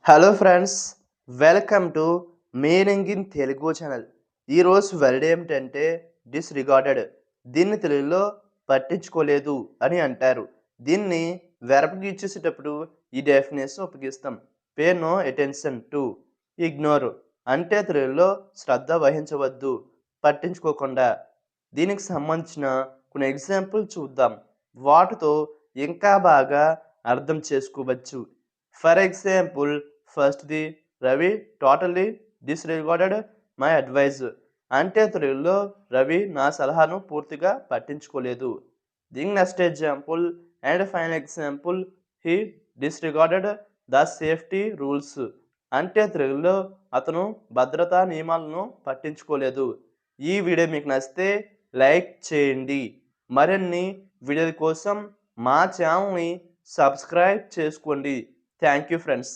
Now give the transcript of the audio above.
Hello friends, welcome to meaning in Telugu channel. ఈరోజు word ఏమిటంటే disregarded. దీన్ని తెలుగులో పట్టించుకోలేదు అని అంటారు. దీన్ని వెర్బ్‌కి ఇచ్చేసేటప్పుడు ఈ డెఫినేషన్ ఉపయోగిస్తాం. Pay no attention to, ignore అంటే తెలుగులో శ్రద్ధ వహించవద్దు, పట్టించుకోకుండా. దీనికి సంబంధించిన కొన్ని ఎగ్జాంపుల్ చూద్దాం. వాటితో ఇంకా బాగా అర్థం చేసుకోవచ్చు. ఫర్ ఎగ్జాంపుల్, ఫస్ట్‌ది Ravi totally disregarded my advice. అంటే తెలుగులో రవి నా సలహాను పూర్తిగా పట్టించుకోలేదు. దీని next example and final example, he disregarded the safety rules. అంటే తెలుగులో అతను భద్రతా నియమాలను పట్టించుకోలేదు. ఈ వీడియో మీకు నచ్చితే లైక్ చేయండి. మరిన్ని వీడియోల కోసం మా ఛానల్‌ని సబ్స్క్రైబ్ చేసుకోండి. Thank you friends.